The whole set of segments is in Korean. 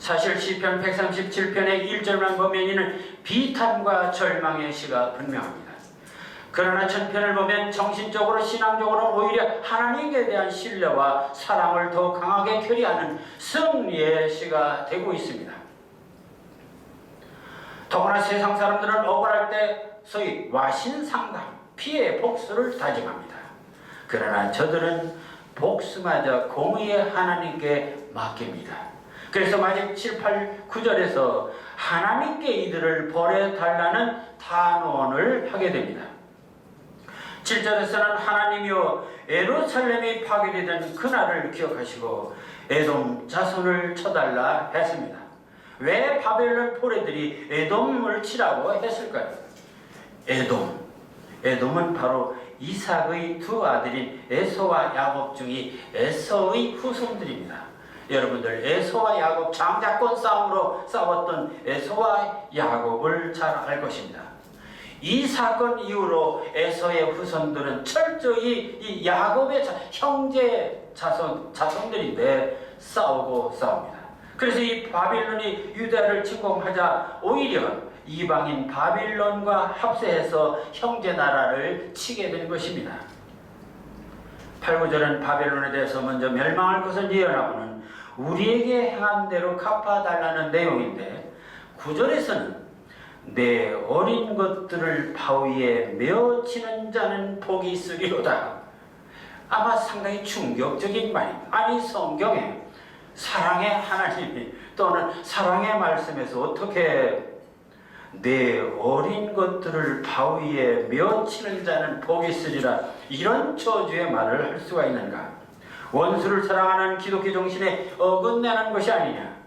사실 시편 137편의 1절만 보면 이는 비탄과 절망의 시가 분명합니다. 그러나 전편을 보면 정신적으로 신앙적으로 오히려 하나님에 대한 신뢰와 사랑을 더 강하게 결의하는 승리의 시가 되고 있습니다. 더구나 세상 사람들은 억울할 때 소위 와신상담, 피해 복수를 다짐합니다. 그러나 저들은 복수마저 공의의 하나님께 맡깁니다. 그래서 마지막 7, 8, 9절에서 하나님께 이들을 벌해달라는 단언을 하게 됩니다. 7절에서는 하나님이여 예루살렘이 파괴되던 그날을 기억하시고 에돔 자손을 쳐달라 했습니다. 왜 바벨론 포레들이 에돔을 치라고 했을까요? 에돔은 바로 이삭의 두 아들인 에서와 야곱 중에 에서의 후손들입니다. 여러분들 에서와 야곱 장자권 싸움으로 싸웠던 에서와 야곱을 잘 알 것입니다. 이 사건 이후로 에서의 후손들은 철저히 이 야곱의 형제 자손들인데 싸우고 싸웁니다. 그래서 이 바빌론이 유다를 침공하자 오히려 이방인 바빌론과 합세해서 형제 나라를 치게 된 것입니다. 8, 9절은 바빌론에 대해서 먼저 멸망할 것을 예언하고는 우리에게 행한 대로 갚아달라는 내용인데 9절에서는 내 어린 것들을 바위에 메어치는 자는 복이 있으리로다. 아마 상당히 충격적인 말입니다. 아니 성경에 사랑의 하나님이 또는 사랑의 말씀에서 어떻게 내 어린 것들을 바위에 메어치는 자는 복이 있으리라 이런 저주의 말을 할 수가 있는가? 원수를 사랑하는 기독교 정신에 어긋나는 것이 아니냐?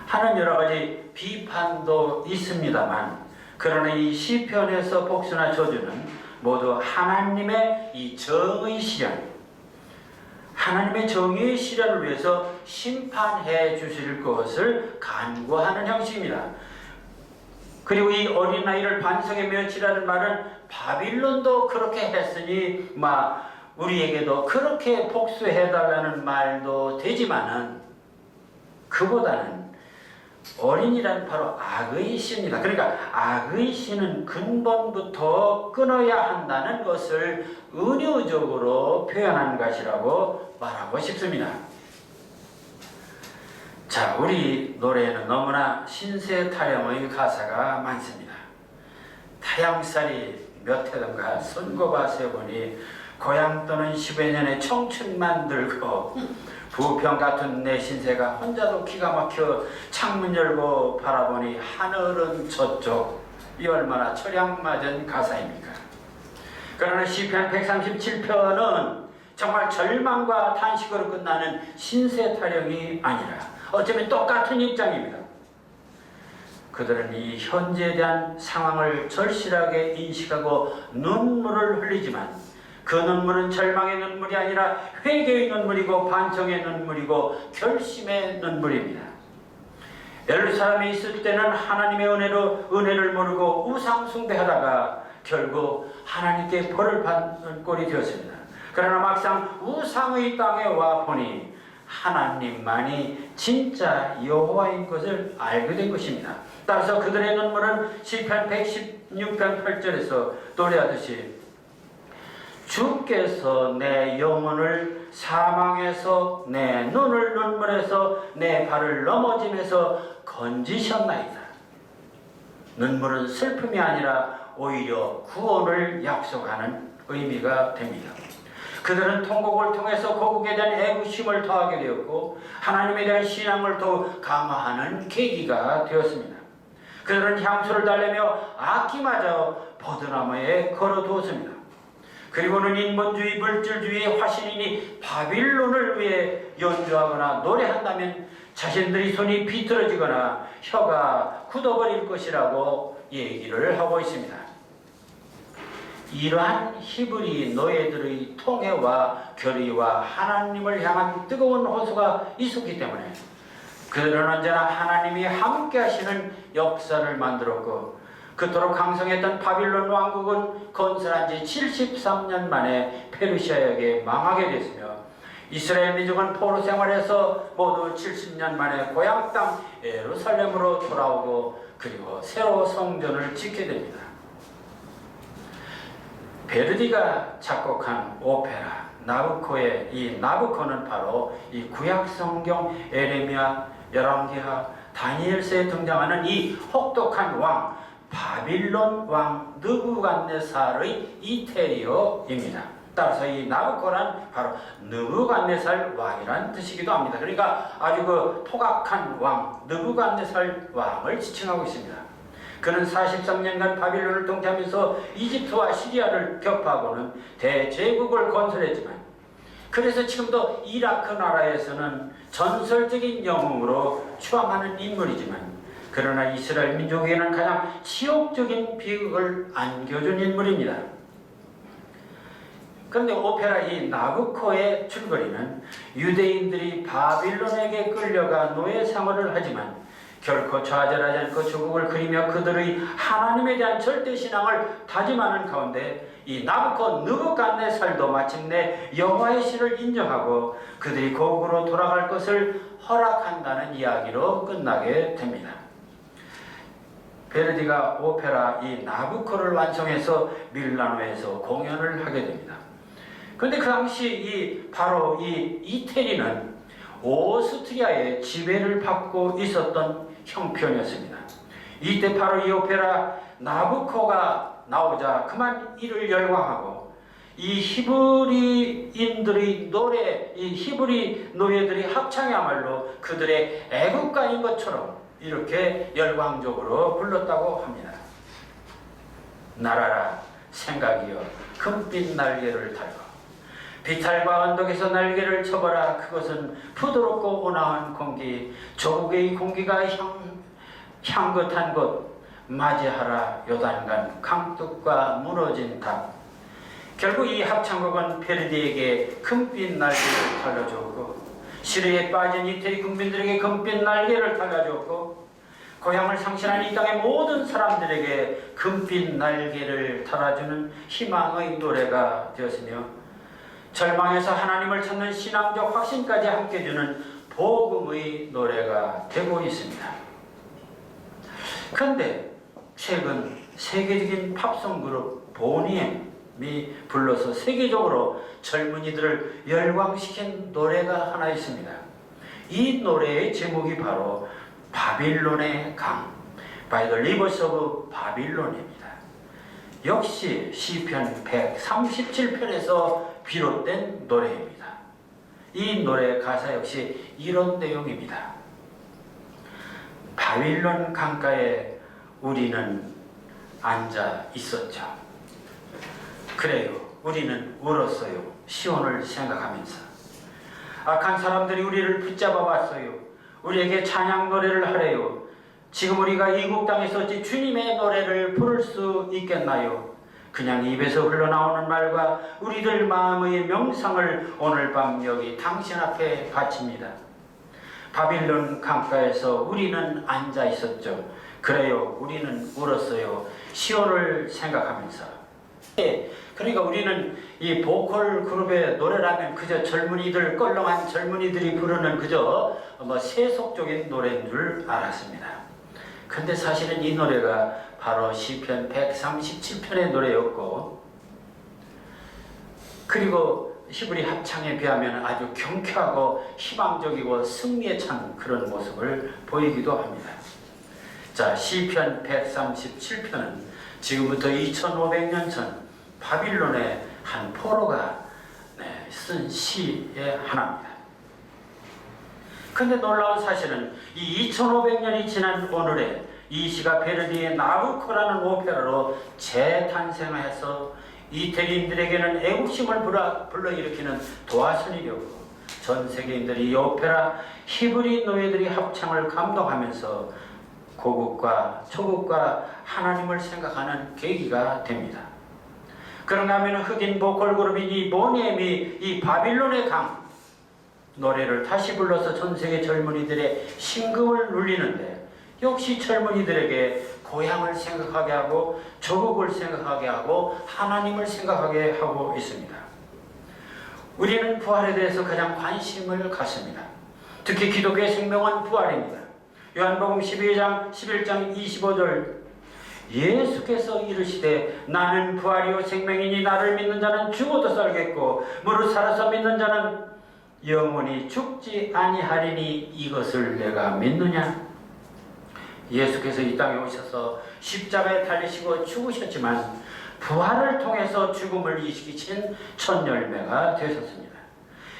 하는 여러 가지 비판도 있습니다만 그러나 이 시편에서 복수나 저주는 모두 하나님의 이 정의 실현, 하나님의 정의의 실현을 위해서 심판해 주실 것을 간구하는 형식입니다. 그리고 이 어린아이를 반석에 메어치라는 말은 바빌론도 그렇게 했으니 우리에게도 그렇게 복수해달라는 말도 되지만은 그보다는 어린이란 바로 악의 시입니다. 그러니까 악의 시는 근본부터 끊어야 한다는 것을 은유적으로 표현한 것이라고 말하고 싶습니다. 자, 우리 노래에는 너무나 신세 타령의 가사가 많습니다. 타양살이 몇 해던가 손꼽아서 보니 고향 떠는 10여 년의 청춘만 들고 부평 같은 내 신세가 혼자도 기가 막혀 창문 열고 바라보니 하늘은 저쪽. 이 얼마나 철양맞은 가사입니까? 그러나 시편 137편은 정말 절망과 탄식으로 끝나는 신세 타령이 아니라 어쩌면 똑같은 입장입니다. 그들은 이 현재에 대한 상황을 절실하게 인식하고 눈물을 흘리지만 그 눈물은 절망의 눈물이 아니라 회개의 눈물이고 반성의 눈물이고 결심의 눈물입니다. 예루살렘에 있을 때는 하나님의 은혜를 모르고 우상 숭배하다가 결국 하나님께 벌을 받는 꼴이 되었습니다. 그러나 막상 우상의 땅에 와 보니 하나님만이 진짜 여호와인 것을 알게 된 것입니다. 따라서 그들의 눈물은 시편 116편 8절에서 노래하듯이 주께서 내 영혼을 사망에서 내 눈을 눈물에서 내 발을 넘어짐에서 건지셨나이다. 눈물은 슬픔이 아니라 오히려 구원을 약속하는 의미가 됩니다. 그들은 통곡을 통해서 고국에 대한 애구심을 더하게 되었고 하나님에 대한 신앙을 더욱 강화하는 계기가 되었습니다. 그들은 향수를 달래며 악기마저 버드나무에 걸어두었습니다. 그리고는 인본주의, 물질주의의 화신이니 바빌론을 위해 연주하거나 노래한다면 자신들이 손이 비틀어지거나 혀가 굳어버릴 것이라고 얘기를 하고 있습니다. 이러한 히브리 노예들의 통해와 결의와 하나님을 향한 뜨거운 호소가 있었기 때문에 그들은 언제나 하나님이 함께 하시는 역사를 만들었고 그토록 강성했던 바빌론 왕국은 건설한 지 73년 만에 페르시아에게 망하게 됐으며 이스라엘 민족은 포로 생활에서 모두 70년 만에 고향 땅 예루살렘으로 돌아오고 그리고 새로 성전을 짓게 됩니다. 베르디가 작곡한 오페라 나부코의 이 나부코는 바로 이 구약 성경 에레미야, 열왕기하, 다니엘서에 등장하는 이 혹독한 왕 바빌론 왕 느부갓네살의 이태리어입니다. 따라서 이 나부코란 바로 느부갓네살 왕이란 뜻이기도 합니다. 그러니까 아주 그 토각한 왕 느부갓네살 왕을 지칭하고 있습니다. 그는 43년간 바빌론을 통치하면서 이집트와 시리아를 격파하고는 대제국을 건설했지만 그래서 지금도 이라크 나라에서는 전설적인 영웅으로 추앙하는 인물이지만 그러나 이스라엘 민족에게는 가장 치욕적인 비극을 안겨준 인물입니다. 그런데 오페라 이 나부코의 줄거리는 유대인들이 바빌론에게 끌려가 노예 생활을 하지만 결코 좌절하지 않고 조국을 그리며 그들의 하나님에 대한 절대 신앙을 다짐하는 가운데 이 나부코 느부갓네살도 마침내 여호와의 신을 인정하고 그들이 고국으로 돌아갈 것을 허락한다는 이야기로 끝나게 됩니다. 베르디가 오페라 이 나부코를 완성해서 밀라노에서 공연을 하게 됩니다. 그런데 그 당시 바로 이 이태리는 오스트리아의 지배를 받고 있었던 형편이었습니다. 이때 바로 이 오페라 나부코가 나오자 그만 이를 열광하고 이 히브리인들의 노래, 이 히브리 노예들이 합창이야말로 그들의 애국가인 것처럼 이렇게 열광적으로 불렀다고 합니다. 날아라 생각이여 금빛 날개를 달고 비탈과 언덕에서 날개를 쳐봐라. 그것은 부드럽고 온화한 공기, 조국의 공기가 향긋한 곳 맞이하라. 요단강 강둑과 무너진 탑. 결국 이 합창곡은 베르디에게 금빛 날개를 달라주었고 시리에 빠진 이태리 국민들에게 금빛 날개를 달라주었고 고향을 상실한 이 땅의 모든 사람들에게 금빛 날개를 달아주는 희망의 노래가 되었으며 절망에서 하나님을 찾는 신앙적 확신까지 함께 주는 복음의 노래가 되고 있습니다. 그런데 최근 세계적인 팝송 그룹 보니엠이 불러서 세계적으로 젊은이들을 열광시킨 노래가 하나 있습니다. 이 노래의 제목이 바로 바빌론의 강, By the Rivers of 바빌론입니다. 역시 시편 137편에서 비롯된 노래입니다. 이 노래 가사 역시 이런 내용입니다. 바빌론 강가에 우리는 앉아 있었죠. 그래요. 우리는 울었어요. 시온을 생각하면서. 악한 사람들이 우리를 붙잡아 왔어요. 우리에게 찬양 노래를 하래요. 지금 우리가 이국 땅에서 어찌 주님의 노래를 부를 수 있겠나요? 그냥 입에서 흘러나오는 말과 우리들 마음의 명상을 오늘 밤 여기 당신 앞에 바칩니다. 바빌론 강가에서 우리는 앉아 있었죠. 그래요. 우리는 울었어요. 시온을 생각하면서. 그러니까 우리는 이 보컬 그룹의 노래라면 그저 젊은이들, 껄렁한 젊은이들이 부르는 그저 세속적인 노래인 줄 알았습니다. 근데 사실은 이 노래가 바로 시편 137편의 노래였고, 그리고 히브리 합창에 비하면 아주 경쾌하고 희망적이고 승리에 찬 그런 모습을 보이기도 합니다. 자, 시편 137편은 지금부터 2500년 전 바빌론의 한 포로가 쓴 시의 하나입니다. 근데 놀라운 사실은 이 2500년이 지난 오늘에 이 시가 베르디의 나부코라는 오페라로 재탄생해서 이태리인들에게는 애국심을 불러일으키는 도화선이 되었고 전 세계인들이 이 오페라 히브리 노예들이 합창을 감동하면서 고국과 초국과 하나님을 생각하는 계기가 됩니다. 그런가 하면 흑인 보컬 그룹인 이 보니엠이 이 바빌론의 강 노래를 다시 불러서 전 세계 젊은이들의 심금을 울리는데 역시 젊은이들에게 고향을 생각하게 하고 조국을 생각하게 하고 하나님을 생각하게 하고 있습니다. 우리는 부활에 대해서 가장 관심을 갖습니다. 특히 기독교의 생명은 부활입니다. 요한복음 12장 11장 25절 예수께서 이르시되 나는 부활이요 생명이니 나를 믿는 자는 죽어도 살겠고 무릇 살아서 믿는 자는 영원히 죽지 아니하리니 이것을 내가 믿느냐? 예수께서 이 땅에 오셔서 십자가에 달리시고 죽으셨지만 부활을 통해서 죽음을 이기신 첫 열매가 되셨습니다.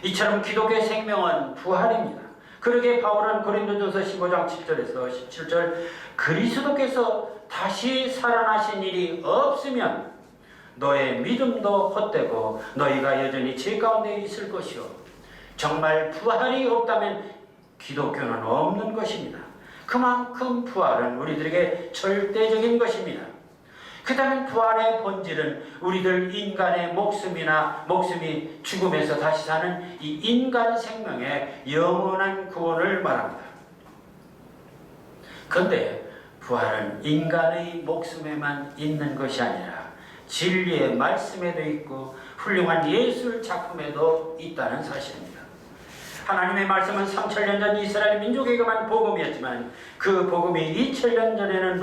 이처럼 기독교의 생명은 부활입니다. 그러기에 바울은 고린도전서 15장 7절에서 17절 그리스도께서 다시 살아나신 일이 없으면 너의 믿음도 헛되고 너희가 여전히 죄 가운데 있을 것이요 정말 부활이 없다면 기독교는 없는 것입니다. 그만큼 부활은 우리들에게 절대적인 것입니다. 그렇다면 부활의 본질은 우리들 인간의 목숨이 죽음에서 다시 사는 이 인간 생명의 영원한 구원을 말합니다. 그런데 부활은 인간의 목숨에만 있는 것이 아니라 진리의 말씀에도 있고 훌륭한 예술 작품에도 있다는 사실입니다. 하나님의 말씀은 3000년 전 이스라엘 민족에게만 복음이었지만 그 복음이 2000년 전에는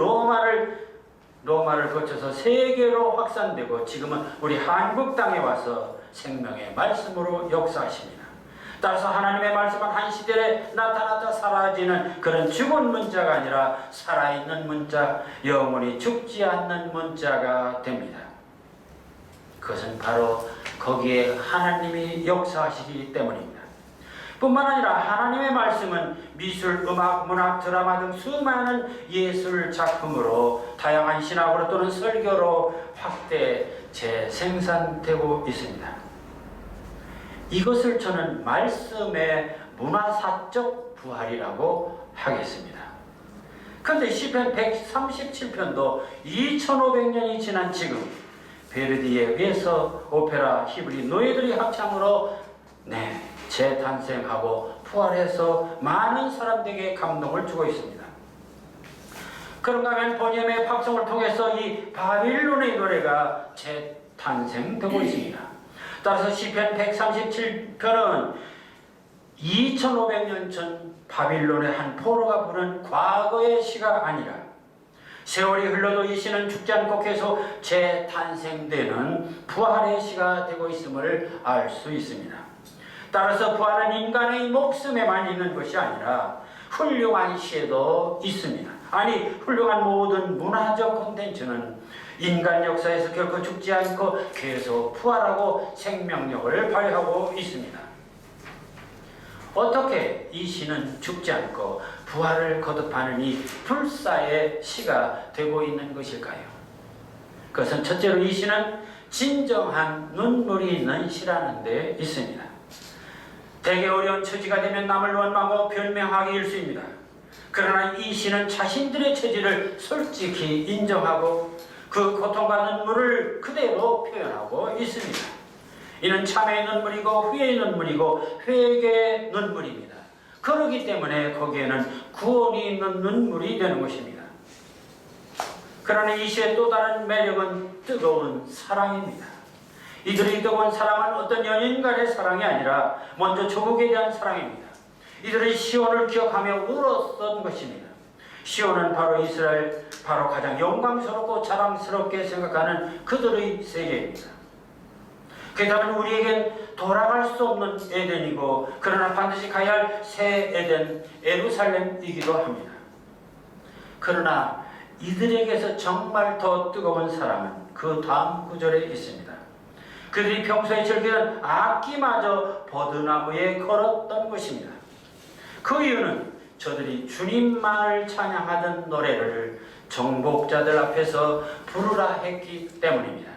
로마를 거쳐서 세계로 확산되고 지금은 우리 한국 땅에 와서 생명의 말씀으로 역사하십니다. 따라서 하나님의 말씀은 한 시대에 나타났다 사라지는 그런 죽은 문자가 아니라 살아있는 문자, 영원히 죽지 않는 문자가 됩니다. 그것은 바로 거기에 하나님이 역사하시기 때문입니다. 뿐만 아니라 하나님의 말씀은 미술, 음악, 문학, 드라마 등 수많은 예술 작품으로 다양한 신학으로 또는 설교로 확대 재생산되고 있습니다. 이것을 저는 말씀의 문화사적 부활이라고 하겠습니다. 그런데 시편 137편도 2500년이 지난 지금 베르디에 의해서 오페라 히브리 노예들이 합창으로 재탄생하고 부활해서 많은 사람들에게 감동을 주고 있습니다. 그런가 하면 보니엠의 박성을 통해서 이 바빌론의 노래가 재탄생되고 있습니다. 따라서 시편 137편은 2500년 전 바빌론의 한 포로가 부른 과거의 시가 아니라 세월이 흘러도 이 시는 죽지 않고 계속 재탄생되는 부활의 시가 되고 있음을 알 수 있습니다. 따라서 부활은 인간의 목숨에만 있는 것이 아니라 훌륭한 시에도 있습니다. 아니, 훌륭한 모든 문화적 콘텐츠는 인간 역사에서 결코 죽지 않고 계속 부활하고 생명력을 발휘하고 있습니다. 어떻게 이 시는 죽지 않고 부활을 거듭하는 이 불사의 시가 되고 있는 것일까요? 그것은 첫째로 이 시는 진정한 눈물이 있는 시라는 데 있습니다. 되게 어려운 처지가 되면 남을 원망하고 변명하기 일쑤입니다. 그러나 이 시는 자신들의 처지를 솔직히 인정하고 그 고통과 눈물을 그대로 표현하고 있습니다. 이는 참회의 눈물이고 후회의 눈물이고 회개의 눈물입니다. 그렇기 때문에 거기에는 구원이 있는 눈물이 되는 것입니다. 그러나 이 시의 또 다른 매력은 뜨거운 사랑입니다. 이들의 뜨거운 사랑은 어떤 연인 간의 사랑이 아니라 먼저 조국에 대한 사랑입니다. 이들의 시온을 기억하며 울었던 것입니다. 시온은 바로 이스라엘, 바로 가장 영광스럽고 자랑스럽게 생각하는 그들의 세계입니다. 그렇다면 우리에겐 돌아갈 수 없는 에덴이고 그러나 반드시 가야 할 새 에덴, 예루살렘이기도 합니다. 그러나 이들에게서 정말 더 뜨거운 사랑은 그 다음 구절에 있습니다. 그들이 평소에 즐기던 악기마저 버드나무에 걸었던 것입니다. 그 이유는 저들이 주님만을 찬양하던 노래를 정복자들 앞에서 부르라 했기 때문입니다.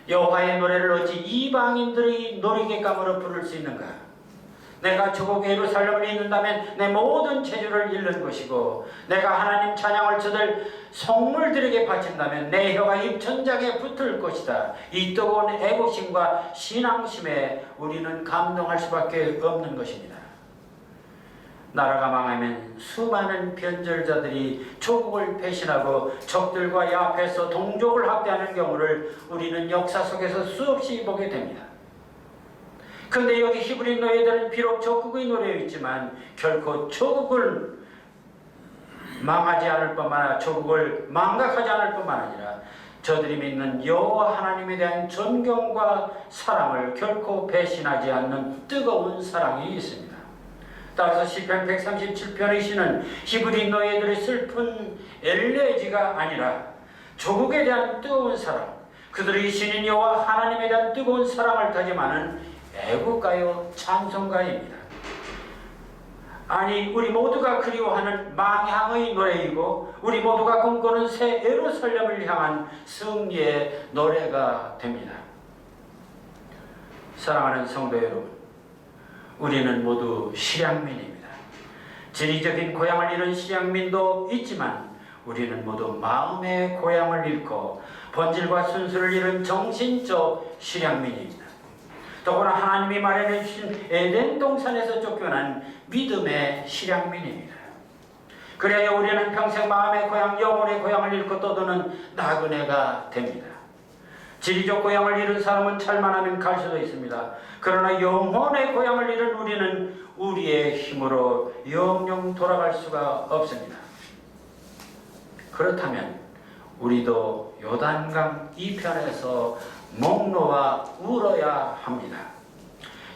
여호와의 노래를 어찌 이방인들의 놀이객감으로 부를 수 있는가? 내가 조국 예루살렘을 잊는다면 내 모든 재주를 잃는 것이고 내가 하나님 찬양을 저들 성물들에게 바친다면 내 혀가 입천장에 붙을 것이다. 이 뜨거운 애국심과 신앙심에 우리는 감동할 수밖에 없는 것입니다. 나라가 망하면 수많은 변절자들이 조국을 배신하고 적들과 야합해서 동족을 학대하는 경우를 우리는 역사 속에서 수없이 보게 됩니다. 근데 여기 히브리 노예들은 비록 적국의 노예였지만 결코 조국을 망하지 않을 뿐만 아니라 조국을 망각하지 않을 뿐만 아니라 저들이 믿는 여호와 하나님에 대한 존경과 사랑을 결코 배신하지 않는 뜨거운 사랑이 있습니다. 따라서 시편 137편의 시는 히브리 노예들의 슬픈 엘레지가 아니라 조국에 대한 뜨거운 사랑, 그들의 신인 여호와 하나님에 대한 뜨거운 사랑을 다짐하는 애국가요 찬송가입니다. 아니, 우리 모두가 그리워하는 망향의 노래이고 우리 모두가 꿈꾸는 새 예루살렘을 향한 승리의 노래가 됩니다. 사랑하는 성도 여러분, 우리는 모두 실향민입니다. 지리적인 고향을 잃은 실향민도 있지만 우리는 모두 마음의 고향을 잃고 본질과 순수를 잃은 정신적 실향민입니다. 더구나 하나님이 마련해 주신 에덴 동산에서 쫓겨난 믿음의 실향민입니다. 그래야 우리는 평생 마음의 고향, 영혼의 고향을 잃고 떠도는 나그네가 됩니다. 지리적 고향을 잃은 사람은 잘만하면 갈 수도 있습니다. 그러나 영혼의 고향을 잃은 우리는 우리의 힘으로 영영 돌아갈 수가 없습니다. 그렇다면 우리도 요단강 이편에서 목놓아 울어야 합니다.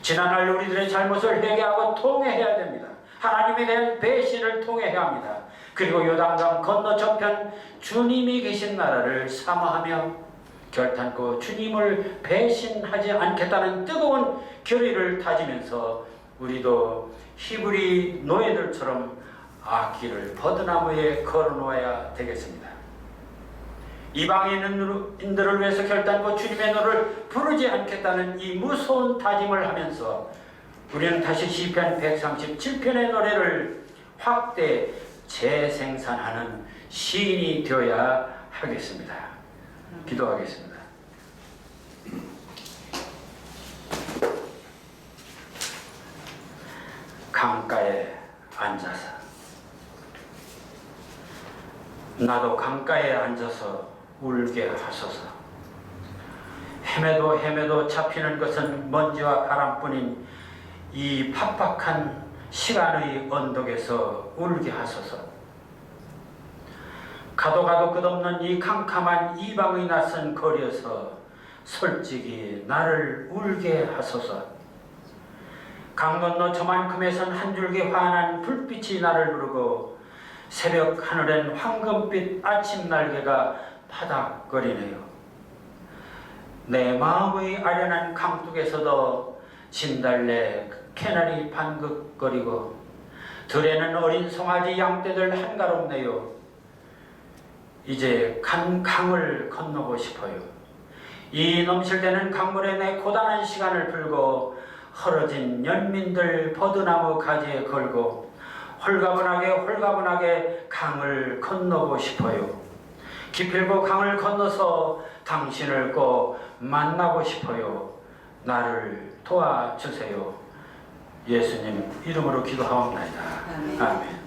지난날 우리들의 잘못을 회개하고 통회해야 됩니다. 하나님에 대한 배신을 통회해야 합니다. 그리고 요단강 건너 저편 주님이 계신 나라를 사모하며 결단코 주님을 배신하지 않겠다는 뜨거운 결의를 다지면서 우리도 히브리 노예들처럼 악기를 버드나무에 걸어놓아야 되겠습니다. 이방인들을 위해서 결단코 주님의 노를 부르지 않겠다는 이 무서운 다짐을 하면서 우리는 다시 시편 137편의 노래를 확대 재생산하는 시인이 되어야 하겠습니다. 기도하겠습니다. 강가에 앉아서, 나도 강가에 앉아서 울게 하소서. 헤매도 잡히는 것은 먼지와 바람뿐인 이 팍팍한 시간의 언덕에서 울게 하소서. 가도 끝없는 이 캄캄한 이방의 낯선 거리에서 솔직히 나를 울게 하소서. 강 건너 저만큼에 선 한 줄기 환한 불빛이 나를 부르고 새벽 하늘엔 황금빛 아침 날개가 파닥거리네요. 내 마음의 아련한 강둑에서도 진달래 캐나리 반긋거리고 들에는 어린 송아지 양떼들 한가롭네요. 이제 강을 건너고 싶어요. 이 넘실대는 강물에 내 고단한 시간을 풀고 헐어진 연민들 버드나무 가지에 걸고 홀가분하게 강을 건너고 싶어요. 기필고 강을 건너서 당신을 꼭 만나고 싶어요. 나를 도와주세요. 예수님 이름으로 기도하옵나이다. 아멘.